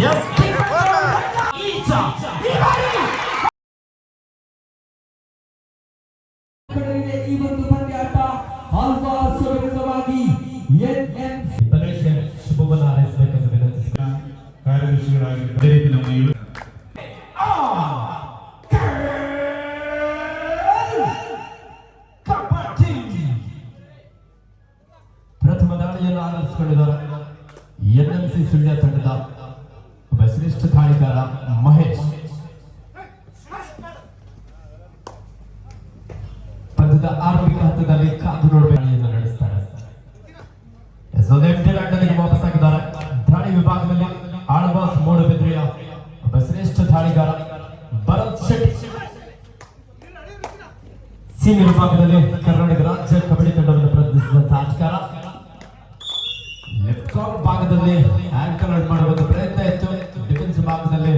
ಈ ಒಂದು ಪಂದ್ಯಾಟ ಹಲ್ವಾ ಸುರಕ್ಷಿತವಾಗಿ ಶುಭವನ್ನು ಹಾರೈಸಬೇಕೆಂದು ವಿನಂತಿಸಿದ ಕಾರ್ಯದರ್ಶಿಗಳಾಗಿ ಅದೇ ರೀತಿ ನಮ್ಮ ಪ್ರಥಮ ದಾಳಿಯನ್ನು ಆಧರಿಸಿಕೊಂಡಿದ್ದಾರೆ ಎನ್ಎಂಸಿ ಸುಳ್ಯ ತಂಡದ ಒಬ್ಬ ಶ್ರೇಷ್ಠ ದಾಳಿಗಾರ ಮಹೇಶ್. ಪಂದ್ಯದ ಆರಂಭಿಕ ಹಂತದಲ್ಲಿ ಕಾದು ನೋಡಬೇಕೆಂದು ನಡೆಸ್ತಾರೆ. ವಾಪಸ್ ಆಗಿದ್ದಾರೆ. ದಾಳಿ ವಿಭಾಗದಲ್ಲಿ ಆಳ್ವಾಸ್ ಮೂಡಬಿದ್ರೆಯ ಒಬ್ಬ ಶ್ರೇಷ್ಠ ದಾಳಿಗಾರ ಭರತ್ ಶೆಟ್ಟಿ. ಸೀನಿಯರ್ ವಿಭಾಗದಲ್ಲಿ ಕರ್ನಾಟಕ ರಾಜ್ಯ ಕಬಡ್ಡಿ ತಂಡವನ್ನು ಪ್ರತಿನಿಧಿಸಿದಂತಹ ಆಟಗಾರ. ಲೆಫ್ಟ್ ಕಾರ್ನರ್ ಭಾಗದಲ್ಲಿ ಆಂಕರ್ ಮಾಡುವ ಪ್ರಯತ್ನ ಇತ್ತು. ಡಿಫೆನ್ಸ್ ಭಾಗದಲ್ಲಿ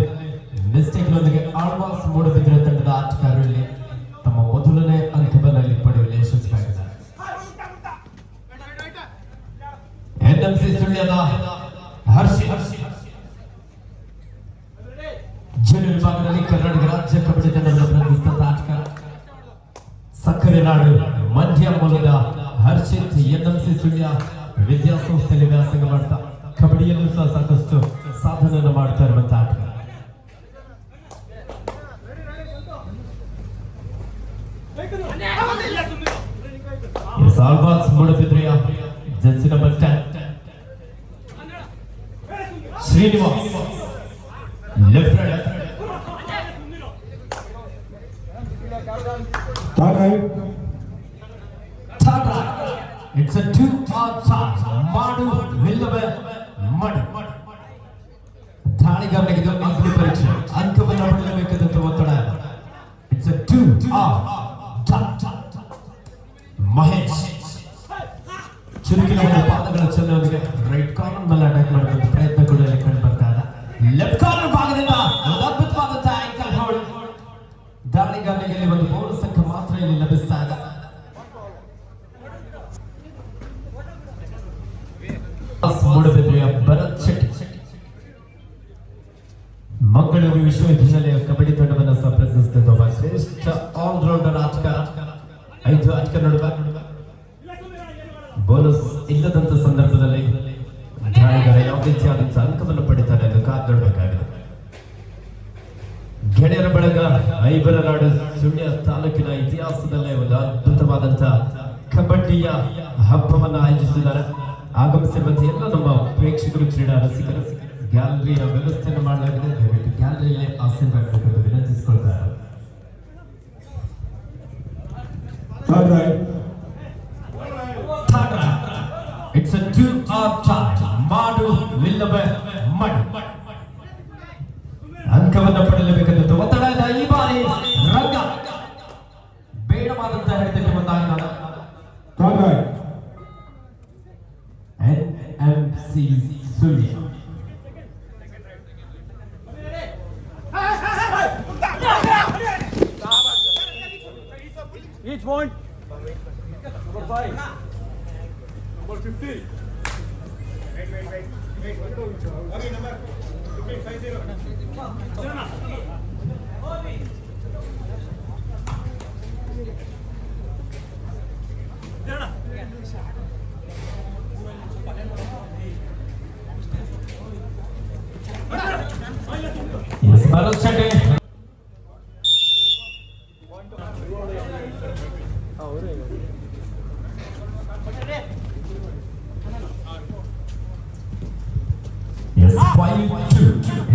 ಮಿಸ್ಟೇಕ್ ನೊಂದಿಗೆ ಆಳ್ವಾಸ್ ಮೂಡಬಿದ್ರೆ ತಂಡದ ಆಟಗಾರರಲ್ಲಿ ತಮ್ಮ ಮೊದಲನೇ ಅಂಕವನ್ನು ಪಡೆಯುವಲ್ಲಿ ಯಶಸ್ವಿಯಾಗಿದ್ದಾರೆ. ಎನ್ಎಂಸಿ ಸುಳ್ಯದ ಹರ್ಷಿ ಜೂನಿಯರ್ ವಿಭಾಗದಲ್ಲಿ ಕರ್ನಾಟಕ ರಾಜ್ಯ ಕಬಡ್ಡಿ ತಂಡವನ್ನು ಪ್ರತಿನಿಧಿಸಿದಂತಹ ಆಟಗಾರ. ಸಕ್ಕರೆ ನಾಡು ಮಂಡ್ಯ ಮೂಲದ ಹರ್ಷಿತ್ ಎನ್ಎಂಸಿ ಸುಳ್ಯ ವಿದ್ಯಾಸಂಸ್ಥೆಯಲ್ಲಿ ವ್ಯಾಸಂಗ ಮಾಡ್ತಾ ಕಬಡ್ಡಿಯಲ್ಲೂ ಸಹ ಸಾಕಷ್ಟು ಸಾಧನೆಯನ್ನು ಮಾಡ್ತಾ ಇರುವಂತಹ ಆಟಗಾರ. ಆಳ್ವಾಸ್ ಮೂಡಬಿದ್ರೆಯ jersey number 10 Srinivas left right. It's a 2-out charge. ಮಾಡು ವಿಲ್ಲವೇ ಮಡು. ದಾಳಿಗಾರನಿಗೆ ಇದು ಅಗ್ನಿ ಪರೀಕ್ಷೆ. ಅಂಕವನ್ನು ಪಡೆಯಬೇಕಾದಂತ ಒತ್ತಡ. It's a 2-out charge. Mahesh ಚುರುಕಿನ ಪಾದಗಳ ಚೆನ್ನವನಿಗೆ ರೈಟ್ ಕಾರ್ನರ್ ಮೇಲೆ ಅಟ್ಯಾಕ್ ಮಾಡುವಂತ ಪ್ರಯತ್ನ ಕೂಡ ಇಲ್ಲಿ ಕಂಡು ಬರ್ತಾ ಇದೆ. ಲೆಫ್ಟ್ ಕಾರ್ನರ್ ಭಾಗದಿಂದ ಒಂದು ಅದ್ಭುತವಾದಂತಹ ಆಂಕಲ್ ಹೋಲ್ಡ್. ದಾಳಿಗಾರನಿಗೆ ಇಲ್ಲಿ ಒಂದು ಬೋನಸ್ ಅಂಕ ಮಾತ್ರ ಇಲ್ಲಿ ಲಭಿಸ್ತಾ ಇದೆ. ಮೂಡಬಿದ್ರೆಯ ಭರತ್ ಶೆಟ್ಟಿ ಮಂಗಳೂರು ವಿಶ್ವವಿದ್ಯಾಲಯ ಕಬಡ್ಡಿ ತಂಡವನ್ನು ಸಹ ಪ್ರತಿನಿಧಿಸಿದ ಒಬ್ಬ ಶ್ರೇಷ್ಠ ಆಲ್ರೌಂಡರ್ ಆಟಗಾರ. 5 ಆಟಗಾರ ನಡುವೆ ಬೋನಸ್ ಇಲ್ಲದಂತ ಸಂದರ್ಭದಲ್ಲಿ ದಾಳಿಗಾರ ಯಾವ ರೀತಿಯಾದಂತಹ ಅಂಕವನ್ನು ಪಡಿತಾರೆ ಎಂದು ಕಾದು ನೋಡಬೇಕಾಗಿದೆ. ಗೆಳೆಯರ ಬಳಗ ಐಬಲನಾಡು ಸುಳ್ಯ ತಾಲೂಕಿನ ಇತಿಹಾಸದಲ್ಲೇ ಒಂದು ಅದ್ಭುತವಾದಂತಹ ಕಬಡ್ಡಿಯ ಹಬ್ಬವನ್ನು ಆಯೋಜಿಸಿದ್ದಾರೆ. ಆಗಮಿಸಿರುವಂತಹ ಎಲ್ಲ ನಮ್ಮ ಪ್ರೇಕ್ಷಕರು, ಕ್ರೀಡಾ ರಸಿಕರು, ಗ್ಯಾಲರಿಯ ವ್ಯವಸ್ಥೆಯನ್ನು ಮಾಡಲಾಗಿದೆ. ದಯವಿಟ್ಟು ಗ್ಯಾಲರಿಯಲ್ಲೇ ಆಸೀನರಾಗಬೇಕೆಂದು ವಿನಂತಿಸಿಕೊಳ್ತಾರೆ. It's a 2-out charge. ಮಾಡು ವಿಲ್ಲವೇ ಮಡು. ಅಂಕವನ್ನು ಪಡೆಯಲೇಬೇಕಂತ ಒತ್ತಡ ಇದೆ. ಈ ಬಾರಿ ರಂಗ ಬೇಡವಾದಂತಹ ಹಿಡಿತಕ್ಕೆ ಮುಂದಾಗಿದ್ದಾರೆ. NMC Sullia each point number 5 number 50 wait okay number 50 yes Bharat Shete yes 5-2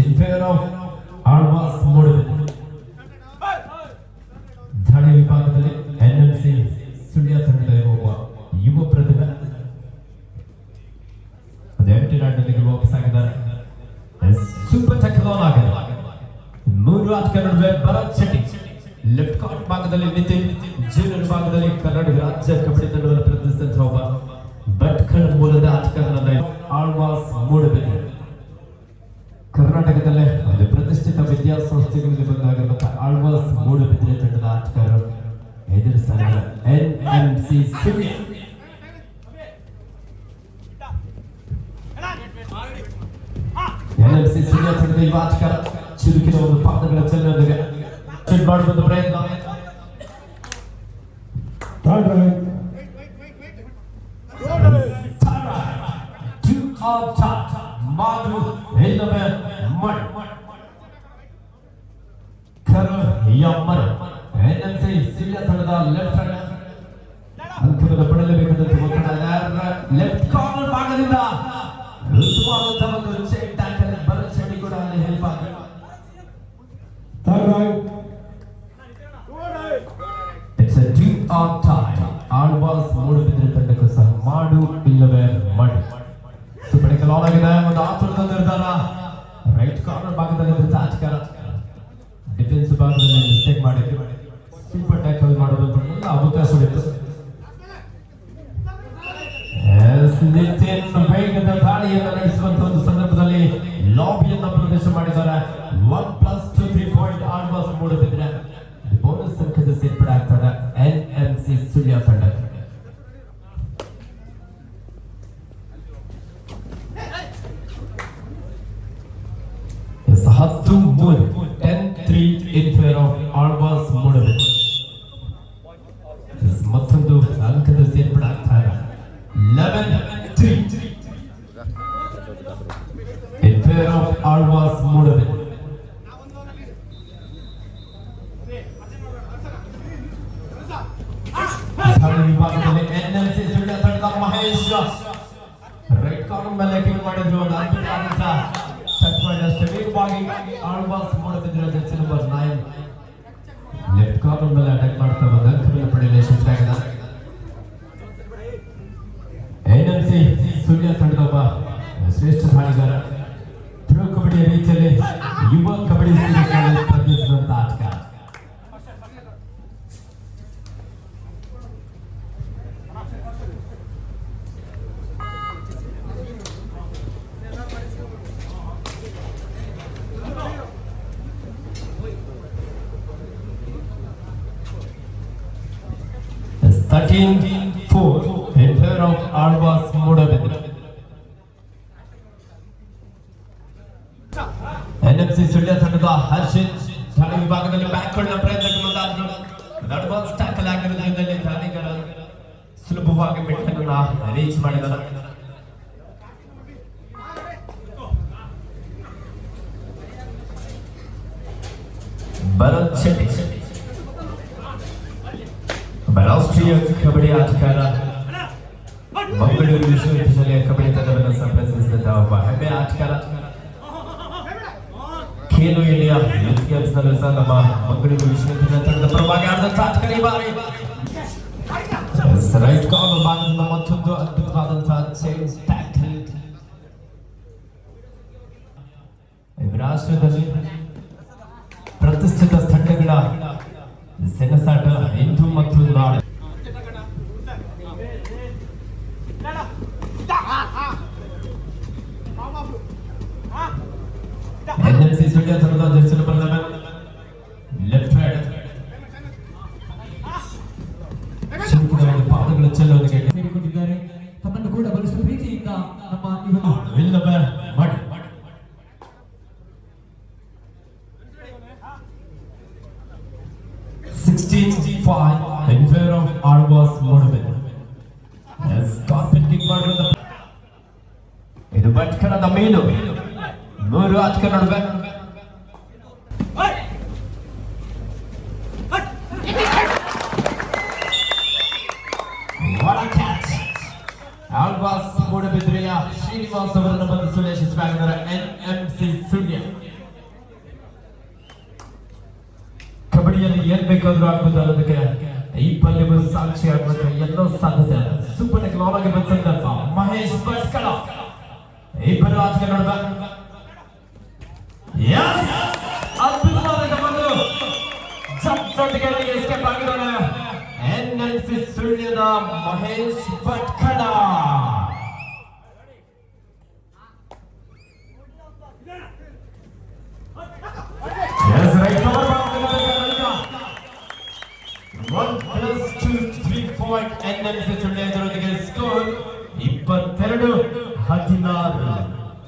in favor of Alvas Model. ದಾಳಿ ವಿಭಾಗದಲ್ಲಿ ಎನ್ಎಂಸಿ ಸುಳ್ಯ ತಂಡದ ಒಬ್ಬ ಯುವ ಪ್ರತಿಭೆ ಎಂಟಿ ನಾಡಿನಲ್ಲಿ ವಾಪಸ್ ಆಗಿದ್ದಾರೆ. ಸೂಪರ್ ಟೆಕ್ಲಾನ್ ಆಗಿದೆ. 3 ಆಟಗಾರರ ನಡುವೆ ಭರತ್ ಶೆಟ್ಟಿ ಲೆಫ್ಟ್ ಕಾರ್ನರ್ ಭಾಗದಲ್ಲಿ ನಿತಿನ್, ಜೂನಿಯರ್ ಭಾಗದಲ್ಲಿ ಕರ್ನಾಟಕ ರಾಜ್ಯ ಕಬಡ್ಡಿ ತಂಡವನ್ನು ಪ್ರತಿನಿಧಿಸಿದಂತಹ ಒಬ್ಬ ಭಟ್ಕಳ ಮೂಲದ ಆಟಗಾರರಾದ ಆಳ್ವಾಸ್ ಮೂಡಬಿದ್ರೆ. ಕರ್ನಾಟಕದಲ್ಲೇ ಒಂದು ಪ್ರತಿಷ್ಠಿತ ವಿದ್ಯಾಸಂಸ್ಥೆಗಳಲ್ಲಿ ಬಂದಾಗಿರುವಂತಹ ಆಳ್ವಾಸ್ ಮೂಡಬಿದ್ರೆ ತಂಡದ ಆಟಗಾರರು ಎದುರಿಸ್ತಾರೆ NMC Sullia. NMC NMC Sullia ತಂಡದ ಯುವ ಆಟಗಾರ ಚುರುಕಿನ ಒಂದು ಪಾದಗಳ ಚೆಲ್ಲುವುದಿಗೆ ಶೂಟ್ ಮಾಡುವಂತ ಪ್ರಯತ್ನ. Third right. Two on top. Madhu Hillame Mud. Karan Yamar. NMC Sullia ತಂಡದ ಲೆಫ್ಟ್ ಹ್ಯಾಂಡ್ ಅಂಕವನ್ನು ಪಡೆಯಲೇಬೇಕಾದಂತ ಒತ್ತಡ. ಲೆಫ್ಟ್ ಕಾರ್ನರ್ ಭಾಗದಿಂದ ಉತ್ತಮವಾದಂತಹ ಒಂದು ಚೆಕ್ ಟ್ಯಾಕಲ್ ಭರತ್ ಶೆಟ್ಟಿ ಕೂಡ ಅಲ್ಲಿ ಹೆಲ್ಪ್ ಆಗಿದೆ. Third right. It's a 2 on time. Alva's Moodbidri ತಂಡಕ್ಕೂ ಸಹ ಮಾಡು ಇಲ್ಲವೇ ಮಡ್. ಸುಪಡಿಕೆ ಲಾಲ್ ಆಗಿದೆ. ಒಂದು ಆತುರದ ನಿರ್ಧಾರ. ರೈಟ್ ಕಾರ್ನರ್ ಭಾಗದಲ್ಲಿ ಆಟಗಾರ ಡಿಫೆನ್ಸ್ ಭಾಗದಲ್ಲಿ ಮಿಸ್ಟೇಕ್ ಮಾಡಿದ್ರು. ಸೂಪರ್ ಟ್ಯಾಕಲ್ ಮಾಡುವಂತ ಎಲ್ಲ ಅವಕಾಶವಿತ್ತು. ನಿತಿನ್ ವೇಗದ ದಾಳಿಯನ್ನು ನಡೆಸುವಂತ ಒಂದು ಸಂದರ್ಭದಲ್ಲಿ ಲಾಬಿಯನ್ನು ಪ್ರವೇಶ ಮಾಡಿದ್ದಾರೆ. 1+2 ಪಾಯಿಂಟ್ ಆಳ್ವಾಸ್ ಮೂಡುಬಿದಿರೆ ಬೋನಸ್ ಅಂಕದ ಸೇರ್ಪಡೆ ಆಗ್ತದೆ NMC ಸುಳ್ಯ ತಂಡಕ್ಕೆ. It's 10-3 10-3 in favor of Alvas Moodbidri. ಮತ್ತೊಂದು ಅಂಕದ ಸೇರ್ಪಡೆ ಆಗ್ತಾ ಇದೆ. 11-3 in favor of Alvas Moodbidri. ವಿಭಾಗದಲ್ಲಿ NMC ಸುಳ್ಯ ತಂಡದ ಮಹೇಶ್ ರೈಟ್ ಕಾರ್ನರ್ ಮೇಲೆ ಕಿಕ್ ಮಾಡಿದ್ರು. ಒಂದು ಅದ್ಭುತವಾದಂತ ಟಚ್ ಮಾಡಿ ಅಷ್ಟೇ ವೇಗವಾಗಿ Alvas Moodbidri jersey number 9 left corner ಮೇಲೆ ಅಟ್ಯಾಕ್ ಮಾಡ್ತಾ ಒಂದು ಅಂಕವನ್ನು ಪಡೆಯಲು ಯಶಸ್ವಿಯಾಗಿದೆ. NMC ಸುಳ್ಯ ತಂಡದ ಒಬ್ಬ ಶ್ರೇಷ್ಠ ದಾಳಿಗಾರ. ಪ್ರೊ ಕಬಡ್ಡಿಯ ರೀತಿಯಲ್ಲಿ ಯುವ ಕಬಡ್ಡಿ ಸ್ಪರ್ಧಿಸಿದಂತ ಆಟಗಾರ. It's 13-4 in favor of Alvas Moodbidri. NMC Sullia ತಂಡದ ಹರ್ಷಿತ್ ದಾಳಿ ವಿಭಾಗದಲ್ಲಿ ಬ್ಯಾಕ್ ಕೊಳ್ಳುವ ಪ್ರಯತ್ನಕ್ಕೆ ಮುಂದಾದ್ರು. ಅಡ್ವಾನ್ಸ್ ಟ್ಯಾಕಲ್ ಆಗಿರೋದ್ರಿಂದ ದಾಳಿಗಾರ ಸುಲಭವಾಗಿ ಮಿಡ್ಲನ್ನು ರೀಚ್ ಮಾಡಿದ್ದಾರೆ. ಭರತ್ ಶೆಟ್ಟಿ ರಾಷ್ಟ್ರೀಯ ಕಬಡ್ಡಿ ಆಟಗಾರ. ಮಂಗಳೂರು ವಿಶ್ವವಿದ್ಯಾಲಯ ಕಬಡ್ಡಿ ತಂಡವನ್ನು ಸಂಪ್ರದಿಸಿದ ಒಬ್ಬ ಹೆಮ್ಮೆ ಆಟಗಾರ. ಖೇಲೋ ಇಂಡಿಯಾ ಯೂತ್ ಗೇಮ್ಸ್ ನಲ್ಲಿ ಸಹ ನಮ್ಮ ಮಂಗಳೂರು ವಿಶ್ವವಿದ್ಯಾಲಯ ತಂಡದ ಪರವಾಗಿ ಆಡಿದಂತ ಆಟಗಾರ ಈ ಬಾರಿ ರೈಟ್ ಕಾರ್ನರ್ ಭಾಗದಿಂದ ಮತ್ತೊಂದು ಅದ್ಭುತವಾದಂತಹ ಚೇಂಜ್ ಟ್ಯಾಕಲ್. ರಾಷ್ಟ್ರದಲ್ಲಿ ಪ್ರತಿಷ್ಠಿತ ತಂಡಗಳ ಸೆಣಸಾಟ ಇಂದು ಮತ್ತು ನಾಳೆ. NMC ಸುಳ್ಯ ತಂಡದ ಜರ್ಸಿ ನಂಬರ್ 11 ಲೆಫ್ಟ್ ಹ್ಯಾಂಡ್ ಪಾದಗಳ ಚೆಲ್ಲುವುದಕ್ಕೆ ಸೇರಿಕೊಂಡಿದ್ದಾರೆ. ತಮ್ಮನ್ನು ಕೂಡ ಬಲಿಷ್ಠ ಪ್ರೀತಿಯಿಂದ ನಮ್ಮ ಇವನು ಇಲ್ಲವೇ ಮಡ್. 16-5 in favor of Alvas Moodbidri. Carpet kick ಮಾಡಿರುವಂತ ಇದು ಭಟ್ಕಳದ ಮೀನು. ಮೂರು ಆಟಗಾರ ನಡುವೆ ಆಳ್ವಾಸ್ ಮೂಡುಬಿದಿರೆಯ ಶ್ರೀನಿವಾಸ್ ಅವರನ್ನು ಬಂಧಿಸಲು ಯಶಸ್ವಿಯಾಗಿದ್ದಾರೆ NMC ಸುಳ್ಯ. ಕಬಡ್ಡಿಯಲ್ಲಿ ಏನ್ ಬೇಕಾದ್ರೂ ಆಗ್ಬೋದು ಅನ್ನೋದಕ್ಕೆ ಈ ಪಂದ್ಯವು ಸಾಕ್ಷಿ ಆಗುವಂತ ಎಲ್ಲೋ ಸಾಧ್ಯತೆ. ಸೂಪರ್ ಲಾಲ್ ಆಗಿ ಬಂದಂತ ಮಹೇಶ್ ಭಟ್ಕಳ ಇಬ್ಬರು ಆಟಗಾರ ನಡುವೆ ಅದ್ಭುತವಾದ ಒಂದು ಜಂಪ್ ಎಸ್ಕೇಪ್ ಆಗಿದ್ದಾರೆ NMC ಸುಳ್ಯದ ಮಹೇಶ್ ಭಟ್ಕಳ. NMC ಸುಳ್ಯ ಎದುರೊಂದಿಗೆ ಸ್ಕೋರ್ 22-16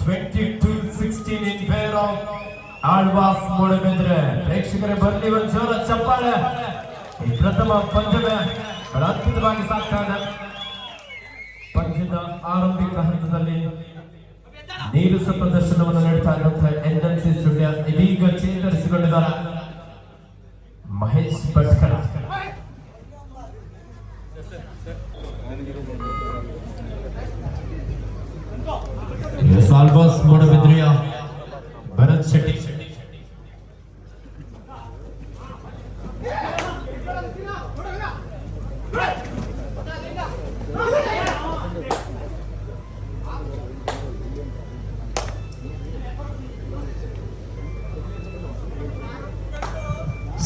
22-16 in favor ಇರೋ ಆಳ್ವಾಸ್ ಮೂಡಬಿದ್ರೆ ಪ್ರೇಕ್ಷಕರೇ ಬರಲಿ ಒಂದು ಜೋರ ಚಪ್ಪಾಳೆ. ಈ ಪ್ರಥಮ ಪಂದ್ಯವೇ ಬಹಳ ಅದ್ಭುತವಾಗಿ ಸಾಗ್ತಾ ಇದೆ. ಪಂದ್ಯದ ಆರಂಭಿಕ ಹಂತದಲ್ಲಿ ನೀರಸ ಪ್ರದರ್ಶನವನ್ನು ನೀಡ್ತಾ ಇರುವಂತಹ NMC ಸುಳ್ಯ ಇದೀಗ ಚೇತರಿಸಿಕೊಂಡಿದ್ದಾರೆ. Mahesh Bhatkal Alva's ಮೂಡಬಿದ್ರೆಯ Bharat Shetty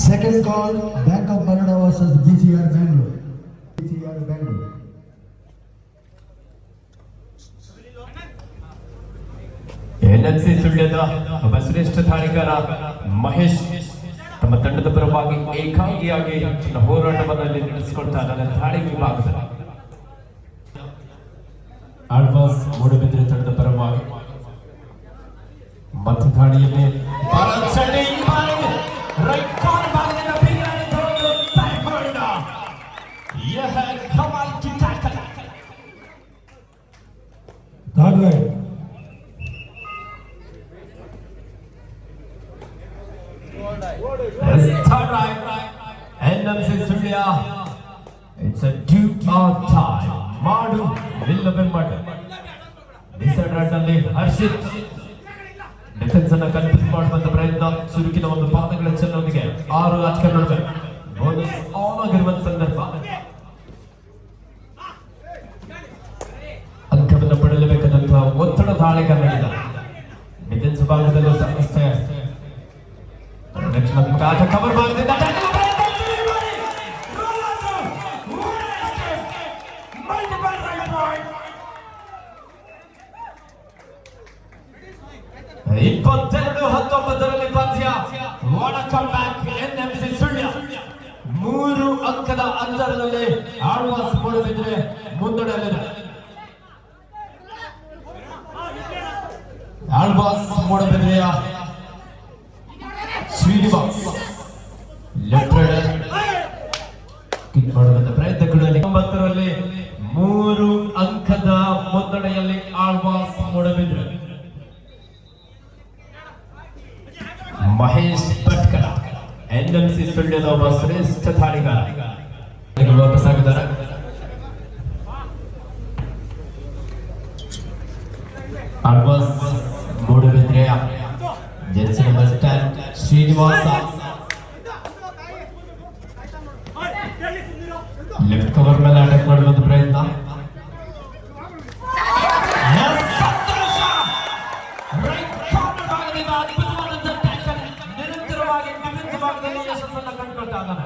Second call, Bank of Baroda versus GCR Bangalore. GCR Bangalore. NMC ಸುಳ್ಯದ ಒಬ್ಬ ಶ್ರೇಷ್ಠ ದಾಳಿಗಾರ ಮಹೇಶ್ ತಮ್ಮ ತಂಡದ ಪರವಾಗಿ ಏಕಾಂಗಿಯಾಗಿ ಹೋರಾಟವನ್ನು ನಡೆಸಿಕೊಳ್ತಾ ಇದ್ದಾರೆ. ದಾಳಿ ವಿಭಾಗದಲ್ಲಿ ಆಳ್ವಾಸ್ ಮೂಡಬಿದ್ರೆ ತಂಡದ ಪರವಾಗಿ ಮತ್ತು ದಾಳಿಯಲ್ಲಿ ಭರತ್ ಶೆಟ್ಟಿ ರೈಟ್ ಕಾರ್ನರ್ ಭಾಗದಿಂದ ಬಿಗಿಯಾಗಿ ತಗೊಂಡು ತಾಯ್ಕೊಂಡ. ಯಹ ಕಮಾಲ್ ಕಿ tackle. Third right. Third right. NMC Sullia. It's a 2-or tie. ಮಾಡು ನಿಲ್ಲಬೆಂಬಟ. ಡಿಸೈಡ್ ರೈಟ್ ನಲ್ಲಿ ಹರ್ಷಿತ್ ಡಿಫೆನ್ಸ್ ಅನ್ನು ಕನ್ಫ್ಯೂಸ್ ಮಾಡುವಂತ ಪ್ರಯತ್ನ. ಚುರುಕಿನ ಒಂದು ಪಾದಗಳ ಚೆನ್ನೊಂದಿಗೆ 6 ರಾಜಕಾರಣಿಗಳು ಬೋನಸ್ ಆನ್ ಆಗಿರುವಂತ ಸಂದರ್ಭ. ಅಂಕವನ್ನು ಪಡೆಯಲೇಬೇಕಾದಂತಹ ಒತ್ತಡ ದಾಳಿಗೆ ನೀಡಿದ ಡಿಫೆನ್ಸ್ ಭಾಗದಲ್ಲೂ ಸಮಸ್ಯೆ. ರಕ್ಷಣಾತ್ಮಕ ಆಟ ಕವರ್ ಭಾಗದಿಂದ ಇಪ್ಪತ್ತೆರಡು 19ರಲ್ಲಿ ಪಂದ್ಯ. What a come back NMC Sullia. 3 ಅಂಕದ ಅಂತರದಲ್ಲಿ ಆಳ್ವಾಸ್ ಮೂಡಬಿದ್ರೆ ಮುನ್ನಡೆಯಲ್ಲಿದೆ. ಆಳ್ವಾಸ್ ಮೂಡಬಿದ್ರೆಯ ಶ್ರೀನಿವಾಸ್ ಲೆಫ್ಟ್ ರೈಡರ್ ಕಿಕ್ ಮಾಡುವಂತ ಪ್ರಯತ್ನಗಳಲ್ಲಿ 9ರಲ್ಲಿ 3 ಅಂಕದ ಮುನ್ನಡೆಯಲ್ಲಿ ಆಳ್ವಾಸ್ ಮೂಡಬಿದ್ರೆ. ಮಹೇಶ್ ಭಟ್ಕಳ NMC ಸುಳ್ಯದ ಒಬ್ಬ ಶ್ರೇಷ್ಠ ದಾಳಿಗಾರ ವಾಪಸ್ ಆಗಿದ್ದಾರೆ. ಆಳ್ವಾಸ್ ಮೂಡಬಿದ್ರೆಯ jersey number 10 Srinivasa left cover ಮೇಲೆ ಅಟ್ಯಾಕ್ ಮಾಡುವಂತ ಪ್ರಯತ್ನ. ನಿರಂತರವಾಗಿ ಡಿಫೆನ್ಸ್ ಭಾಗದಲ್ಲಿ ಯಶಸ್ಸನ್ನು ಕಂಡುಕೊಳ್ತಾ ಇದ್ದಾನೆ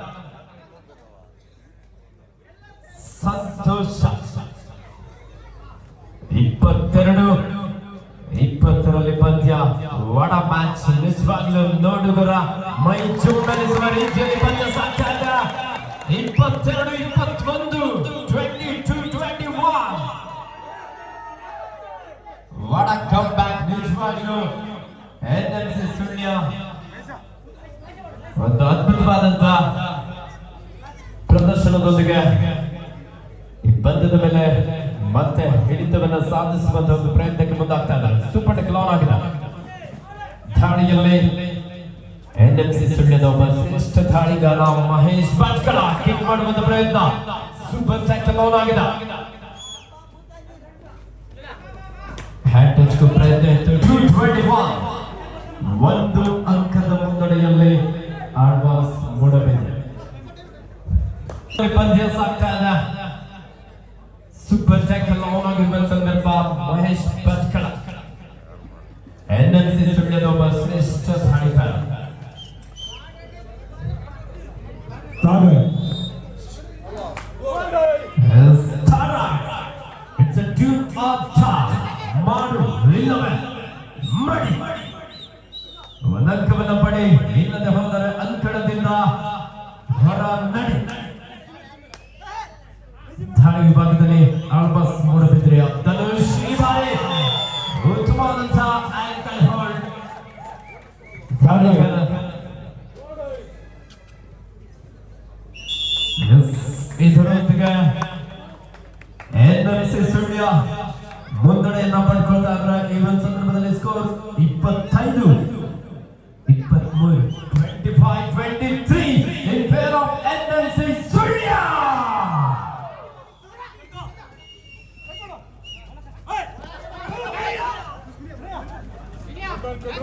ಸಂತೋಷ. 22-20ರಲ್ಲಿ ಪಂದ್ಯ. What a match. ನಿಜವಾಗ್ಲೂ ನೋಡುಗರ ಮೈ ಜುಮ್ಮನಿಸುವ ರೀತಿಯಲ್ಲಿ ಪಂದ್ಯ ಸಾಗ್ತಾ ಇದೆ. 22-21 22-21. What a come back. ನಿಜವಾಗ್ಲೂ NMC ಸುಳ್ಯ ಒಂದು ಅದ್ಭುತವಾದಂತ ಪ್ರದರ್ಶನದೊಂದಿಗೆ ಈ ಪಂದ್ಯದ ಮೇಲೆ ಮತ್ತೆ ಹಿಡಿತವನ್ನ ಸಾಧಿಸುವಂತ ಒಂದು ಪ್ರಯತ್ನಕ್ಕೆ ಮುಂದಾಗ್ತಾ ಇದ್ದಾರೆ. ಸೂಪರ್ ಟೆಕ್ ಲಾನ್ ಆಗಿದೆ. ದಾಳಿಯಲ್ಲಿ NMC ಸುಳ್ಯದ ಒಬ್ಬ ಶ್ರೇಷ್ಠ ದಾಳಿಗಾರ ಮಹೇಶ್ ಭಟ್ಕಳ ಕಿಕ್ ಮಾಡುವಂತ ಪ್ರಯತ್ನ. ಸೂಪರ್ ಟೆಕ್ ಲಾನ್ ಆಗಿದೆ. ಹ್ಯಾಂಡ್ ಟಚ್ ಪ್ರಯತ್ನ ಇತ್ತು. 221. 1 ಅಂಕದ ಮುನ್ನಡೆಯಲ್ಲಿ ಆಳ್ವಾಸ್ ಮೂಡಬಿದ್ರೆ. ಪಂದ್ಯ ಸಾಗ್ತಾ ಇದೆ. ಸೂಪರ್ ಟ್ಯಾಕಲ್ ಆನ್ ಆಗಿರುವ ಸಂದರ್ಭ ಮಹೇಶ್ ಭಟ್ಕಳ NMC ಸುಳ್ಯದ ಒಬ್ಬ ಶ್ರೇಷ್ಠ ದಾಳಿಗಾರ. It's a 2-or tie. ಮಾಡು ನಿಲ್ಲವೇ ಮಡಿ. ಒಂದಂಕವನ್ನು ಪಡೆ. ಇಲ್ಲದೆ ಹೋದರೆ ಅಂಕಣದಿಂದ ಹೊರ ನಡೆ. ದಾಳಿ ವಿಭಾಗದಲ್ಲಿ ಆಳ್ವಾಸ್ ಮೂಡಬಿದ್ರೆಯ ಧನುಷ್ ಈ ಬಾರಿ ಉತ್ತಮವಾದಂತಹ ಆಂಕಲ್ ಹೋಲ್ಡ್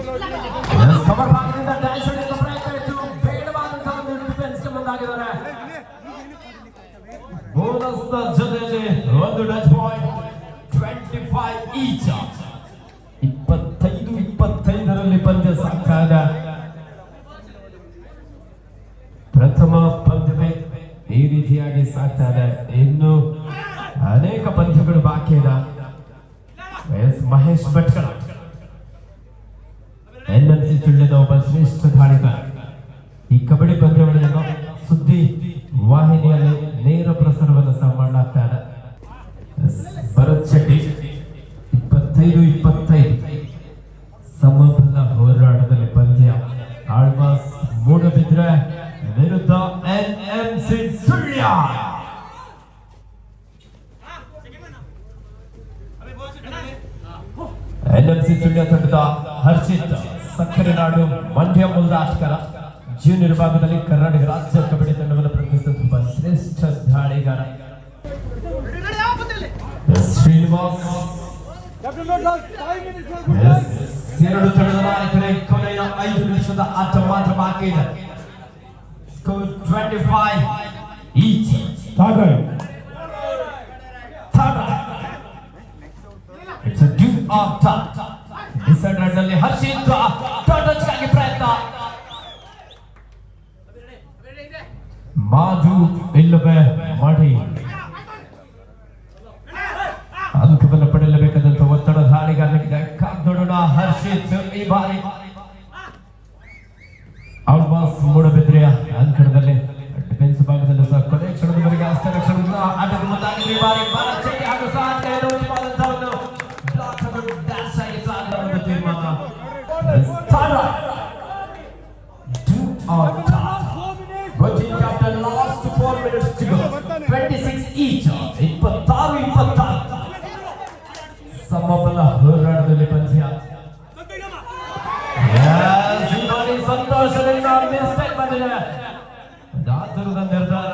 ಕವರ್ ಭಾಗದಿಂದ ಡ್ಯಾಶ್ ಹೊಡೆಯುವ ಪ್ರಯತ್ನ ಇತ್ತು. ಬೇಡವಾದಂತಹ ಒಂದು ಡಿಫೆನ್ಸ್ ಮುಂದಾಗಿದ್ದಾರೆ. ಬೋನಸ್ ನ ಜೊತೆಯಲ್ಲಿ ಒಂದು ಟಚ್ ಪಾಯಿಂಟ್ 25 ಈಚ್. 25-25ರಲ್ಲಿ ಪಂದ್ಯ ಸಾಗ್ತಾ ಇದೆ. ಪ್ರಥಮ ಪಂದ್ಯವೇ ಈ ರೀತಿಯಾಗಿ ಸಾಗ್ತಾ ಇದೆ. ಇನ್ನು ಅನೇಕ ಪಂದ್ಯಗಳು ಬಾಕಿ ಇದೆ. ಮಹೇಶ್ ಭಟ್ಕಳ NMC ಸುಳ್ಯದ ಒಬ್ಬ ಶ್ರೇಷ್ಠ ಧಾಳಿಗಾರ. ಈ ಕಬಡ್ಡಿ ಪಂದ್ಯಾವಳಿಯನ್ನು ಸುದ್ದಿ ವಾಹಿನಿಯಲ್ಲಿ ನೇರ ಪ್ರಸಾರವನ್ನು ಸಹ ಮಾಡಲಾಗ್ತಾ ಇದೆ. ಭರತ್ ಶೆಟ್ಟಿ 25-25 ಸಮಬಲ ಹೋರಾಟದಲ್ಲಿ ಪಂದ್ಯ. ಆಳ್ವಾಸ್ ಮೂಡಬಿದ್ರೆ ವಿರುದ್ಧ NMC ಸುಳ್ಯ. NMC ಸುಳ್ಯ ತಂಡದ ಹರ್ಷಿತ್ ಸಕ್ಕರೆ ನಾಡು ಮಂಡ್ಯ ಮೂಲದ ಆಟಗಾರ. ಜೂನಿಯರ್ ವಿಭಾಗದಲ್ಲಿ ಕರ್ನಾಟಕ ರಾಜ್ಯ ಕಬಡ್ಡಿ ತಂಡವನ್ನು ಪ್ರತಿನಿಧಿಸುವ ಶ್ರೇಷ್ಠ ಧಾಳಿಗಾರ. ಶ್ರೀನಿವಾಸ್ ಎರಡು ತಂಡದ ನಾಯಕರೇ. ಕೊನೆಯ 5 ನಿಮಿಷದ ಆಟ ಮಾತ್ರ ಬಾಕಿ ಇದೆ. Score 25 each. It's a do or die. Decider ನಲ್ಲಿ ಹರ್ಷಿತ್ ಟಚ್ಗಾಗಿ ಪ್ರಯತ್ನ. ಮಾಜು ಇಲ್ಲವೇ ಮಾಡಿ ಅಂಕವನ್ನು ಪಡೆಯಲೇಬೇಕಾದಂತ ಒತ್ತಡ ಧಾಳಿಗಾರನಿಗಿದೆ. ಕಾದೋಡೋಣ ಹರ್ಷಿತ್ ಈ ಬಾರಿ ಆಳ್ವಾಸ್ ಮೂಡಬಿದ್ರೆಯ ಅಂಕಣದಲ್ಲಿ ಡಿಫೆನ್ಸ್ ಭಾಗದಲ್ಲೂ ಸಹ ಕೊನೆ ಕ್ಷಣದವರೆಗೆ ಹಸ್ತರಕ್ಷಣದಿಂದ ಆಟದ ಮುಂದಾಗಿದ್ದು. ಈ ಬಾರಿ ಭಾರತ್ ಶೆಟ್ಟಿ ಹಾಗೂ ಸಹ ಉತ್ಪಾದಂತವನ್ನು ಬ್ಲಾಕ್ ಹಾಗೂ ಡ್ಯಾಶ್ ಆಗಿ ಸಾಗದ ತೀರ್ಮಾನ. Do or die. Coaching captain last 4 minutes to go. 26 each. 26-26 ಸಮಬಲ ಹೋರಾಟದಲ್ಲಿ ಪಂದ್ಯ. ಸಂತೋಷದಿಂದ ಮಿಸ್ಟೇಕ್ ಬಂದಿದೆ. ದಾತರದ ನಿರ್ಧಾರ.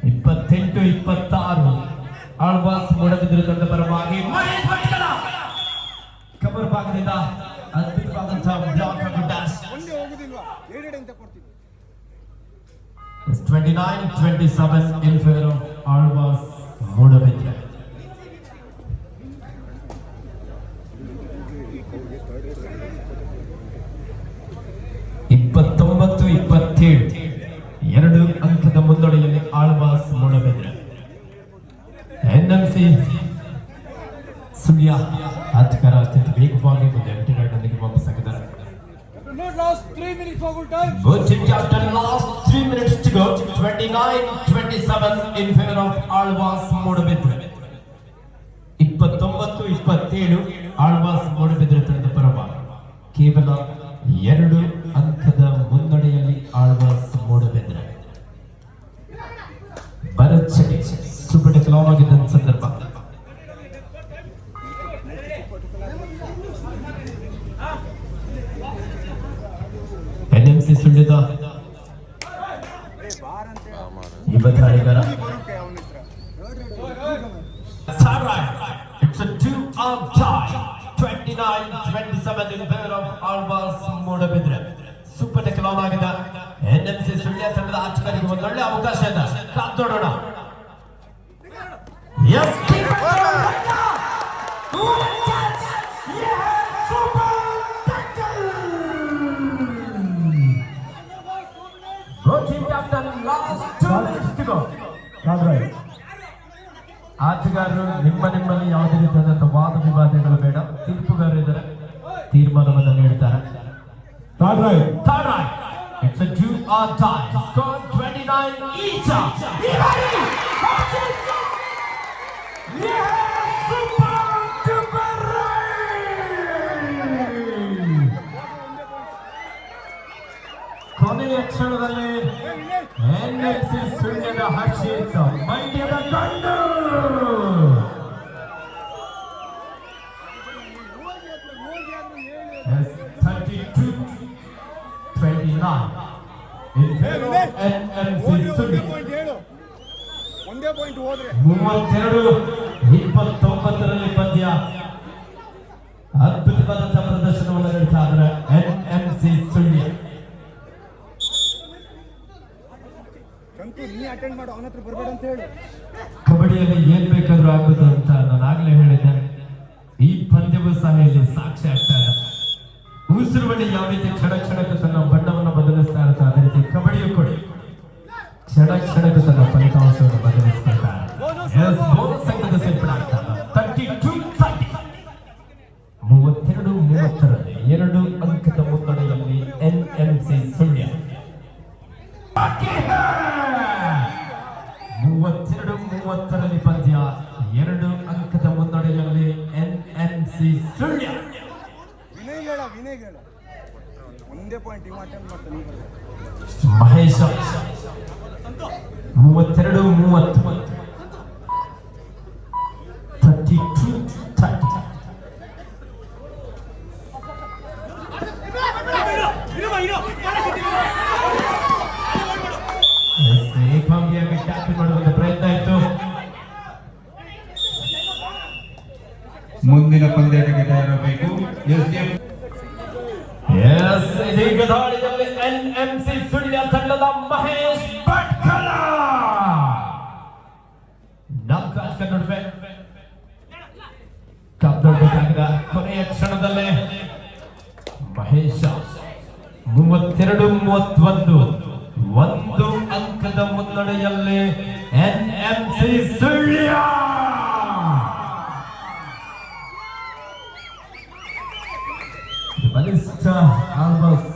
28-26 ಆಳ್ವಾಸ್ ಮೂಡಬಿದ್ರೆ ತಂಡ ಪರವಾಗಿ ಮಹೇಶ್ ಭಟ್ಕಳ ಕಬರ್ ಭಾಗದಿಂದ ಅದ್ಭುತವಾದಂತಹ ಬ್ಲಾಕ್ ಹಾಗೂ dash. 29-27 in favor of Alvas Moodbidri. ಎರಡು ಅಂಕದ ಮುನ್ನಡೆಯಲ್ಲಿ ಆಳ್ವಾಸ್ ಮೂಡಬಿದ್ರೆ. NMC ಸುಳ್ಯ ಆಟಗಾರ ಅತ್ಯಂತ ವೇಗವಾಗಿ ಒಂದು ಎಂಟಿನಲ್ಲಿಗೆ ವಾಪಸ್ಸಾಗಿದ್ದಾರೆ. Captain last 3 minutes to go. 29-27 in favor of Alvas Moodbidri. 29-27 Alva's Moodbidri ತಂಡದ ಪರವಾಗಿ ಕೇವಲ 2 ಅಂಕದ ಮುನ್ನಡೆಯಲ್ಲಿ ಆಳ್ವಾಸ್ ಮೂಡಬಿದ್ರೆ. ಭರತ್ ಶೆಟ್ಟಿ ಸುಬ್ಬಣ್ಣ ಕೆಲವಾಗಿದ್ದ ಸಂದರ್ಭ. NMC ಸುಳ್ಯದ ಯುವ ಧಾಳಿಗಾರ. It's a do or die. 29-27 in favor of Alvas Moodbidri. Super ಟೆಕ್ಲಾನ್ ಆಗಿದ್ದ NMC ಸುಳ್ಯ ತಂಡದ ಆಟಗಾರರಿಗೆ ಒಂದು ಒಳ್ಳೆ ಅವಕಾಶ ಇದೆ. ಕಾದೋಡೋಣ. ಆಟಗಾರರು ನಿಮ್ಮಲ್ಲಿ ಯಾವುದೇ ರೀತಿಯಾದಂತಹ ವಾದ ವಿವಾದಗಳು ಬೇಡ. ತೀರ್ಪುಗಾರರು ಇದ್ದಾರೆ, ತೀರ್ಮಾನವನ್ನು ನೀಡುತ್ತಾರೆ. It's a do or die. Score 29 each. ಕೊನೆಯ ಕ್ಷಣದಲ್ಲಿ NMC ಸುಳ್ಯದ ಹರ್ಷಿತ್ ಮಂಡ್ಯದ ಗಂಡು. Yes, 32-29 in favor of NMC Sullia. 32-29ರಲ್ಲಿ ಪಂದ್ಯ. ಅದ್ಭುತವಾದಂತಹ ಪ್ರದರ್ಶನವನ್ನು ನೀಡ್ತಾ ಇದ್ದಾರೆ NMC ಸುಳ್ಯ. ನೀ ಅಟೆಂಡ್ ಮಾಡು, ಅವನ ಹತ್ರ ಬರಬೇಡ ಅಂತ ಹೇಳು. ಕಬಡ್ಡಿಯಲ್ಲಿ ಏನ್ ಬೇಕಾದ್ರೂ ಆಗುದು ಅಂತ ನಾನು ಆಗ್ಲೇ ಹೇಳಿದ್ದೆ. ಈ ಪಂದ್ಯವು ಸಹ ಇಲ್ಲಿ ಸಾಕ್ಷಿ ಆಗ್ತಾ ಇದೆ. ಉಸಿರುವಳಿ ಯಾವ ರೀತಿ ಕ್ಷಣಕ್ಕೆ ತನ್ನ ಬಣ್ಣವನ್ನು ಬದಲಿಸ್ತಾ ಇರುತ್ತೆ, ಅದೇ ರೀತಿ ಕಬಡ್ಡಿಯು ಕೂಡ ಕ್ಷಣಕ್ಕೆ ತನ್ನ ಫಲಿತಾಂಶವನ್ನು ಬದಲಿಸ್ತಾ ಇದೆ. ಬೋನಸ್ ಅಂಕದ ಸೇರ್ಪಡೆ ಆಗ್ತಾ ಇದೆ. 32-30. 32-30ರಲ್ಲಿ 2 ಅಂಕದ ಮುನ್ನಡೆಯಲ್ಲಿ NMC ಸುಳ್ಯ. 32-30ರಲ್ಲಿ ಪಂದ್ಯ, 2 ಅಂಕದ ಮುನ್ನಡೆಯಲ್ಲಿ NMC ಸುಳ್ಯ. ವಿನಯ್ ಹೇಳ ಒಂದೇ ಪಾಯಿಂಟ್ ಇವ್ ಅಟೆಂಡ್ ಮಾಡ್ತಾನೆ. ಮಹೇಶ 32-30. 32-30. ಏಕಾಂಗಿಯಾಗಿ ಟ್ಯಾಕಲ್ ಮಾಡುವಂತ ಪ್ರಯತ್ನ ಇತ್ತು. ಮುಂದಿನ ಪಂದ್ಯಾಟಕ್ಕೆ ತಯಾರಾಗಬೇಕು. ಇದೀಗ ದಾಳಿಯಲ್ಲಿ NMC ಸುಳ್ಯ ತಂಡದ ಮಹೇಶ್ ಭಟ್ಕಳ. 4 ಅಂಕ ನಡುವೆ ಕಬ್ಬಡ್ಡಿಯಾಗಿದ ಕೊನೆಯ ಕ್ಷಣದಲ್ಲೇ ಮಹೇಶ 32-31, 1 ಅಂಕದ ಮುನ್ನಡೆಯಲ್ಲಿ NMC ಸುಳ್ಯ. ಬಲಿಷ್ಠ ಆಲ್ಮೋಸ್ಟ್